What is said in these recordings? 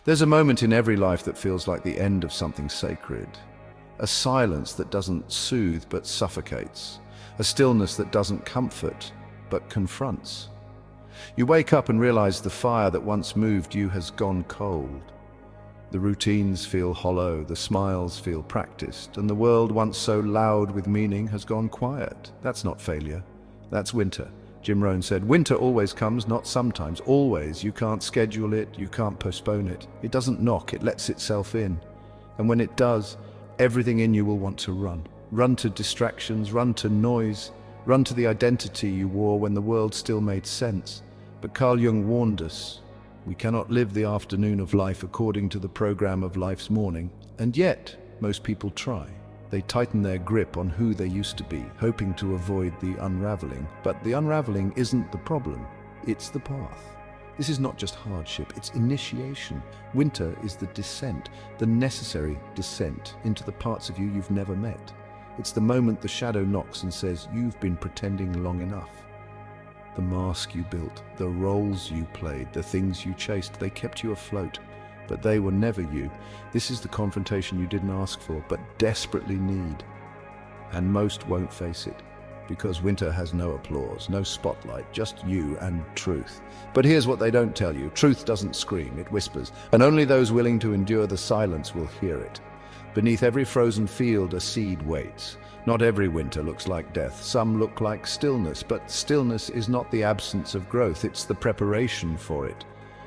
There's a moment in every life that feels like the end of something sacred. A silence that doesn't soothe but suffocates. A stillness that doesn't comfort but confronts. You wake up and realize the fire that once moved you has gone cold. The routines feel hollow, the smiles feel practiced, and the world once so loud with meaning has gone quiet. That's not failure. That's winter. Jim Rohn said, winter always comes, not sometimes, always. You can't schedule it, you can't postpone it. It doesn't knock, it lets itself in. And when it does, everything in you will want to run. Run to distractions, run to noise, run to the identity you wore when the world still made sense. But Carl Jung warned us, we cannot live the afternoon of life according to the program of life's morning. And yet, most people try. They tighten their grip on who they used to be, hoping to avoid the unraveling. But the unraveling isn't the problem, it's the path. This is not just hardship, it's initiation. Winter is the descent, the necessary descent into the parts of you you've never met. It's the moment the shadow knocks and says, you've been pretending long enough. The mask you built, the roles you played, the things you chased, they kept you afloat. But they were never you. This is the confrontation you didn't ask for, but desperately need. And most won't face it, because winter has no applause, no spotlight, just you and truth. But here's what they don't tell you. Truth doesn't scream, it whispers, and only those willing to endure the silence will hear it. Beneath every frozen field, a seed waits. Not every winter looks like death. Some look like stillness, but stillness is not the absence of growth, it's the preparation for it.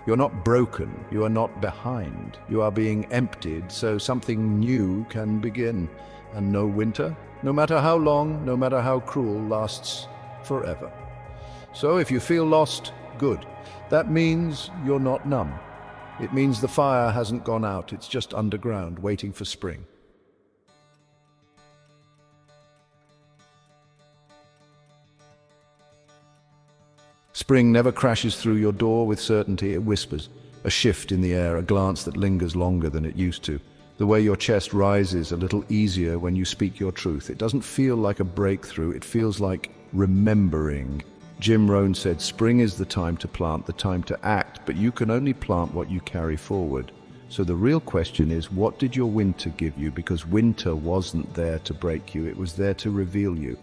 You're not broken, you are not behind. You are being emptied so something new can begin. And no winter, no matter how long, no matter how cruel, lasts forever. So if you feel lost, good. That means you're not numb. It means the fire hasn't gone out, it's just underground, waiting for spring. Spring never crashes through your door with certainty, it whispers. A shift in the air, a glance that lingers longer than it used to. The way your chest rises a little easier when you speak your truth. It doesn't feel like a breakthrough, it feels like remembering. Jim Rohn said, spring is the time to plant, the time to act, but you can only plant what you carry forward. So the real question is, what did your winter give you? Because winter wasn't there to break you, it was there to reveal you.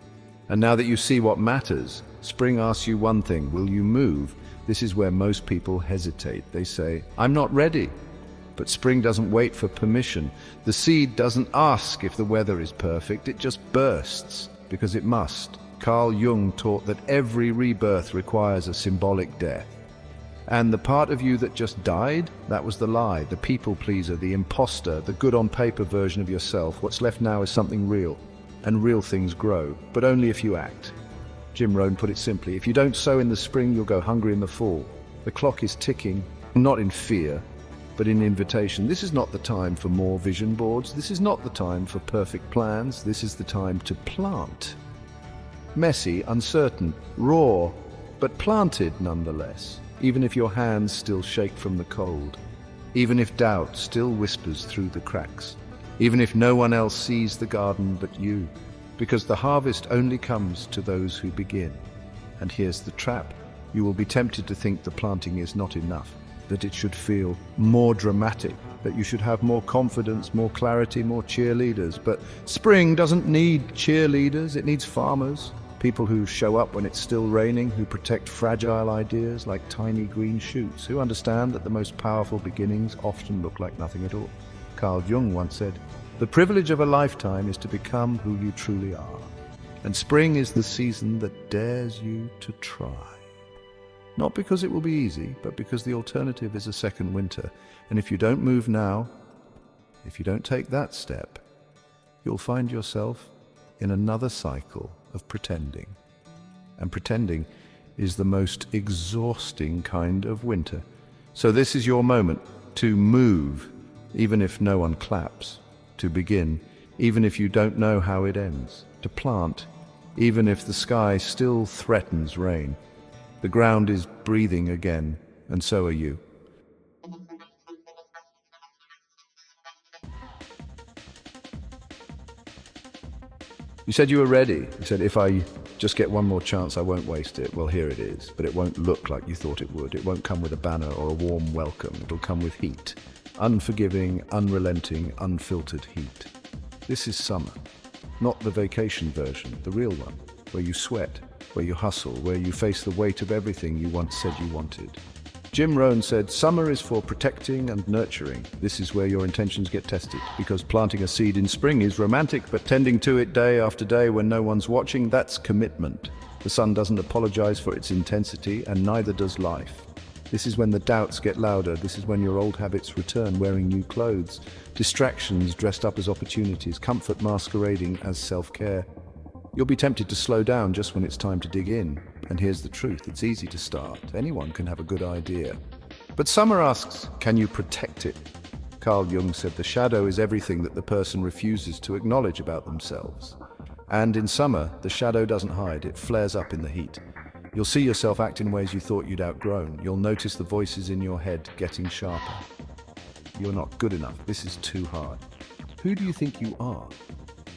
And now that you see what matters, spring asks you one thing, will you move? This is where most people hesitate. They say, I'm not ready. But spring doesn't wait for permission. The seed doesn't ask if the weather is perfect, it just bursts, because it must. Carl Jung taught that every rebirth requires a symbolic death. And the part of you that just died, that was the lie, the people pleaser, the imposter, the good on paper version of yourself. What's left now is something real. And real things grow, but only if you act. Jim Rohn put it simply, if you don't sow in the spring, you'll go hungry in the fall. The clock is ticking, not in fear, but in invitation. This is not the time for more vision boards. This is not the time for perfect plans. This is the time to plant. Messy, uncertain, raw, but planted nonetheless, even if your hands still shake from the cold, even if doubt still whispers through the cracks. Even if no one else sees the garden but you, because the harvest only comes to those who begin. And here's the trap. You will be tempted to think the planting is not enough, that it should feel more dramatic, that you should have more confidence, more clarity, more cheerleaders. But spring doesn't need cheerleaders, it needs farmers. People who show up when it's still raining, who protect fragile ideas like tiny green shoots, who understand that the most powerful beginnings often look like nothing at all. Carl Jung once said, the privilege of a lifetime is to become who you truly are. And spring is the season that dares you to try. Not because it will be easy, but because the alternative is a second winter. And if you don't move now, if you don't take that step, you'll find yourself in another cycle of pretending. And pretending is the most exhausting kind of winter. So this is your moment to move, even if no one claps, to begin, even if you don't know how it ends, to plant, even if the sky still threatens rain. The ground is breathing again, and so are you. You said you were ready. You said, if I just get one more chance, I won't waste it. Well, here it is, but it won't look like you thought it would. It won't come with a banner or a warm welcome. It'll come with heat. unforgiving, unrelenting, unfiltered heat. This is summer, not the vacation version, the real one, where you sweat, where you hustle, where you face the weight of everything you once said you wanted. Rohn said, "Summer is for protecting and nurturing. This is where your intentions get tested, because planting a seed in spring is romantic, but tending to it day after day when no one's watching, that's commitment. The sun doesn't apologize for its intensity, and neither does life. This is when the doubts get louder. This is when your old habits return, wearing new clothes, distractions dressed up as opportunities, comfort masquerading as self-care. You'll be tempted to slow down just when it's time to dig in. And here's the truth, it's easy to start. Anyone can have a good idea. But summer asks, can you protect it? Carl Jung said the shadow is everything that the person refuses to acknowledge about themselves. And in summer, the shadow doesn't hide, it flares up in the heat. You'll see yourself act in ways you thought you'd outgrown. You'll notice the voices in your head getting sharper. You're not good enough. This is too hard. Who do you think you are?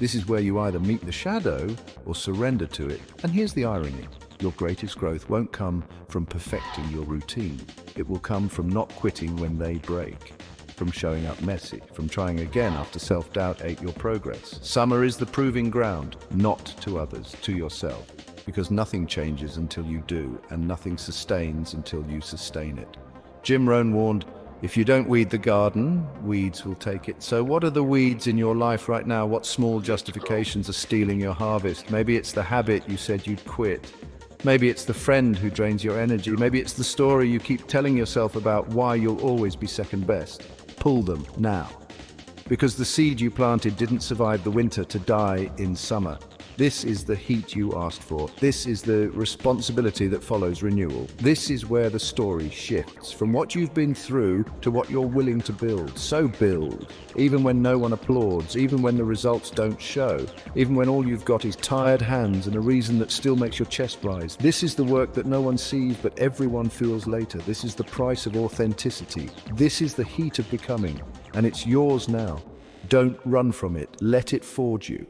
This is where you either meet the shadow or surrender to it. And here's the irony. Your greatest growth won't come from perfecting your routine. It will come from not quitting when they break, from showing up messy, from trying again after self-doubt ate your progress. Summer is the proving ground, not to others, to yourself. Because nothing changes until you do, and nothing sustains until you sustain it. Rohn warned, if you don't weed the garden, weeds will take it. So what are the weeds in your life right now? What small justifications are stealing your harvest? Maybe it's the habit you said you'd quit. Maybe it's the friend who drains your energy. Maybe it's the story you keep telling yourself about why you'll always be second best. Pull them now. Because the seed you planted didn't survive the winter to die in summer. This is the heat you asked for. This is the responsibility that follows renewal. This is where the story shifts from what you've been through to what you're willing to build. So build, even when no one applauds, even when the results don't show, even when all you've got is tired hands and a reason that still makes your chest rise. This is the work that no one sees but everyone feels later. This is the price of authenticity. This is the heat of becoming, and it's yours now. Don't run from it. Let it forge you.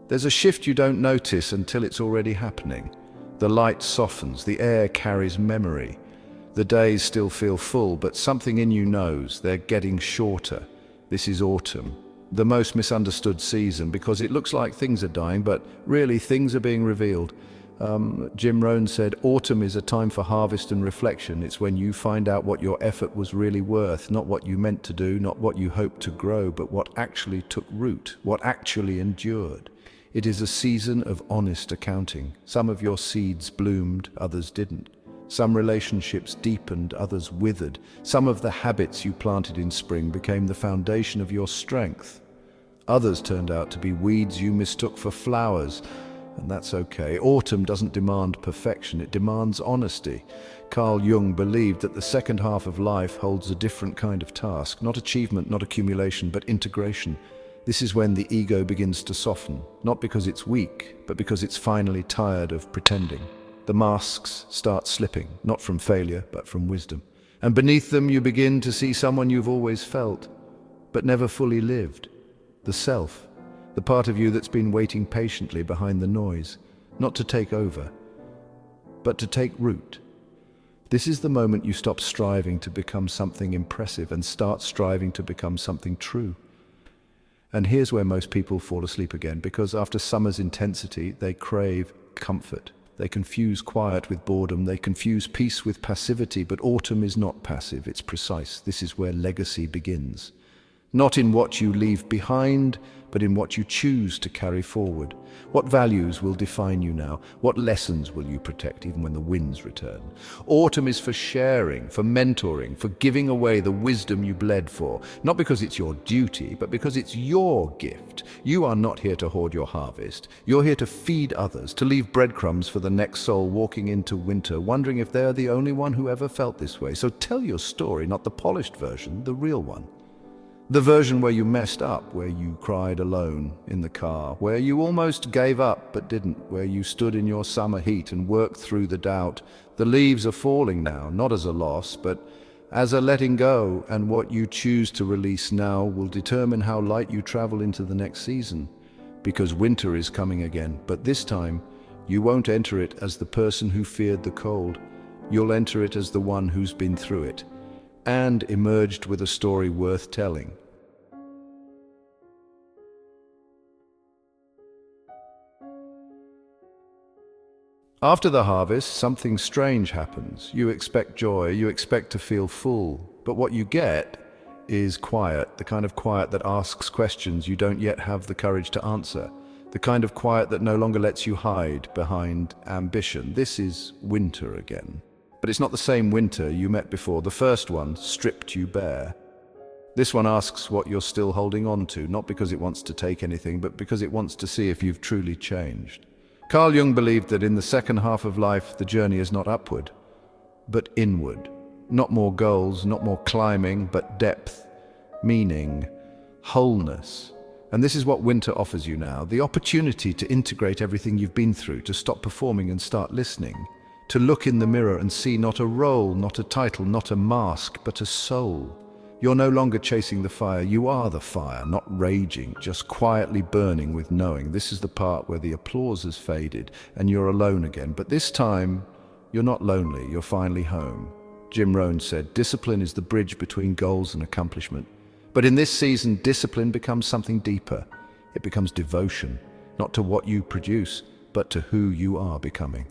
There's a shift you don't notice until it's already happening. The light softens, the air carries memory. The days still feel full, but something in you knows they're getting shorter. This is autumn, the most misunderstood season, because it looks like things are dying, but really things are being revealed. Rohn said, autumn is a time for harvest and reflection. It's when you find out what your effort was really worth, not what you meant to do, not what you hoped to grow, but what actually took root, what actually endured. It is a season of honest accounting. Some of your seeds bloomed, others didn't. Some relationships deepened, others withered. Some of the habits you planted in spring became the foundation of your strength. Others turned out to be weeds you mistook for flowers, and that's okay. Autumn doesn't demand perfection, it demands honesty. Carl Jung believed that the second half of life holds a different kind of task, not achievement, not accumulation, but integration. This is when the ego begins to soften, not because it's weak, but because it's finally tired of pretending. The masks start slipping, not from failure, but from wisdom. And beneath them you begin to see someone you've always felt, but never fully lived. The self, the part of you that's been waiting patiently behind the noise, not to take over, but to take root. This is the moment you stop striving to become something impressive and start striving to become something true. And here's where most people fall asleep again, because after summer's intensity, they crave comfort. They confuse quiet with boredom. They confuse peace with passivity, but autumn is not passive, it's precise. This is where legacy begins. Not in what you leave behind, but in what you choose to carry forward. What values will define you now? What lessons will you protect even when the winds return? Autumn is for sharing, for mentoring, for giving away the wisdom you bled for. Not because it's your duty, but because it's your gift. You are not here to hoard your harvest. You're here to feed others, to leave breadcrumbs for the next soul walking into winter, wondering if they're the only one who ever felt this way. So tell your story, not the polished version, the real one. The version where you messed up, where you cried alone in the car, where you almost gave up but didn't, where you stood in your summer heat and worked through the doubt. The leaves are falling now, not as a loss, but as a letting go, and what you choose to release now will determine how light you travel into the next season. Because winter is coming again, but this time, You won't enter it as the person who feared the cold. You'll enter it as the one who's been through it and emerged with a story worth telling. After the harvest, something strange happens. You expect joy, you expect to feel full, but what you get is quiet, the kind of quiet that asks questions you don't yet have the courage to answer, the kind of quiet that no longer lets you hide behind ambition. This is winter again. But it's not the same winter you met before. The first one stripped you bare. This one asks what you're still holding on to, not because it wants to take anything, but because it wants to see if you've truly changed. Carl Jung believed that in the second half of life, the journey is not upward, but inward. Not more goals, not more climbing, but depth, meaning, wholeness. And this is what winter offers you now, the opportunity to integrate everything you've been through, to stop performing and start listening, to look in the mirror and see not a role, not a title, not a mask, but a soul. You're no longer chasing the fire, you are the fire, not raging, just quietly burning with knowing. This is the part where the applause has faded and you're alone again. But this time, you're not lonely, you're finally home. Rohn said, discipline is the bridge between goals and accomplishment. But in this season, discipline becomes something deeper. It becomes devotion, not to what you produce, but to who you are becoming.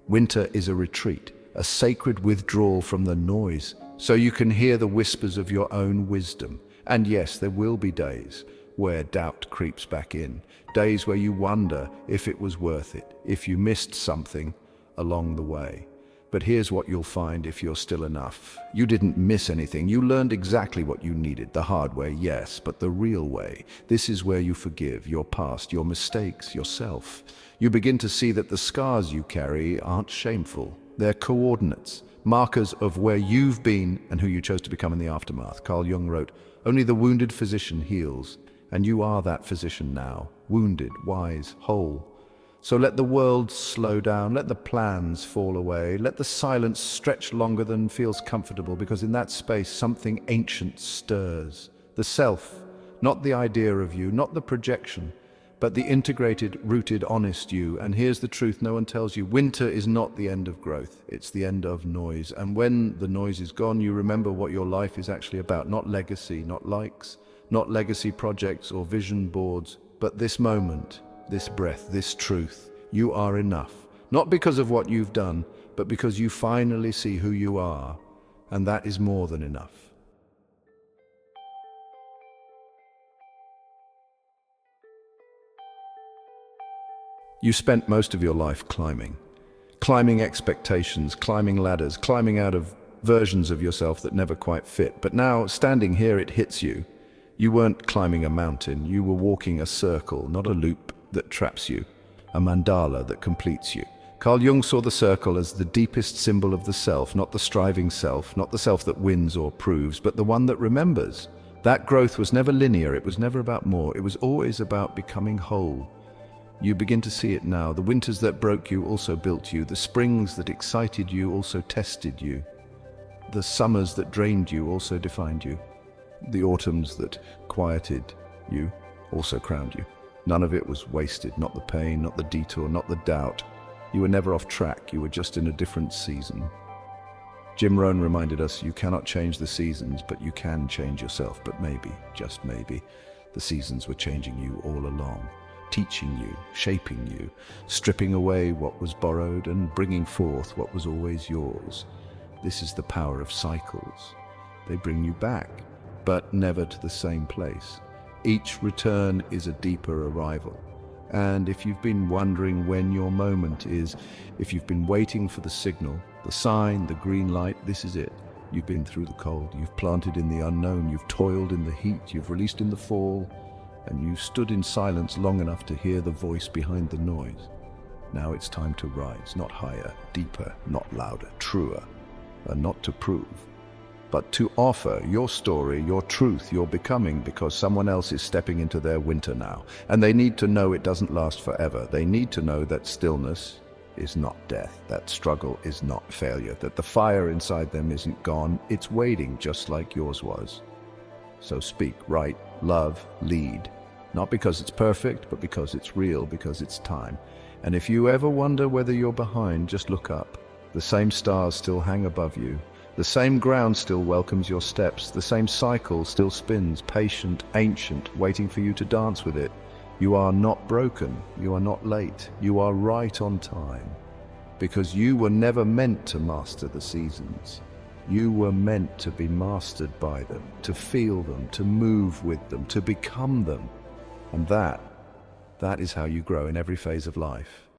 Winter is a retreat, a sacred withdrawal from the noise, so you can hear the whispers of your own wisdom. And yes, there will be days where doubt creeps back in, days where you wonder if it was worth it, if you missed something along the way. But here's what you'll find if you're still enough. You didn't miss anything. You learned exactly what you needed, the hard way, yes, but the real way. This is where you forgive your past, your mistakes, yourself. You begin to see that the scars you carry aren't shameful. They're coordinates, markers of where you've been and who you chose to become in the aftermath. Carl Jung wrote, only the wounded physician heals, and you are that physician now, wounded, wise, whole. So let the world slow down, let the plans fall away, let the silence stretch longer than feels comfortable, because in that space something ancient stirs. The self, not the idea of you, not the projection, but the integrated, rooted, honest you. And here's the truth no one tells you. Winter is not the end of growth. It's the end of noise. And when the noise is gone, you remember what your life is actually about. Not legacy, not likes, not legacy projects or vision boards, but this moment, this breath, this truth. You are enough. Not because of what you've done, but because you finally see who you are. And that is more than enough. You spent most of your life climbing expectations, climbing ladders, climbing out of versions of yourself that never quite fit. But now, standing here, it hits you. You weren't climbing a mountain, you were walking a circle, not a loop that traps you, a mandala that completes you. Carl Jung saw the circle as the deepest symbol of the self, not the striving self, not the self that wins or proves, but the one that remembers. That growth was never linear, it was never about more, it was always about becoming whole. You begin to see it now. The winters that broke you also built you. The springs that excited you also tested you. The summers that drained you also defined you. The autumns that quieted you also crowned you. None of it was wasted, not the pain, not the detour, not the doubt. You were never off track, you were just in a different season. Rohn reminded us, you cannot change the seasons, but you can change yourself. But maybe, just maybe, the seasons were changing you all along. Teaching you, shaping you, stripping away what was borrowed and bringing forth what was always yours. This is the power of cycles. They bring you back, but never to the same place. Each return is a deeper arrival. And if you've been wondering when your moment is, if you've been waiting for the signal, the sign, the green light, this is it. You've been through the cold, you've planted in the unknown, you've toiled in the heat, you've released in the fall, and you stood in silence long enough to hear the voice behind the noise. Now it's time to rise, not higher, deeper, not louder, truer, and not to prove, but to offer your story, your truth, your becoming, because someone else is stepping into their winter now, and they need to know it doesn't last forever. They need to know that stillness is not death, that struggle is not failure, that the fire inside them isn't gone, it's waiting just like yours was. So speak, write, love, lead, not because it's perfect, but because it's real, because it's time. And if you ever wonder whether you're behind, just look up. The same stars still hang above you. The same ground still welcomes your steps. The same cycle still spins, patient, ancient, waiting for you to dance with it. You are not broken. You are not late. You are right on time. Because you were never meant to master the seasons. You were meant to be mastered by them, to feel them, to move with them, to become them. And that is how you grow in every phase of life.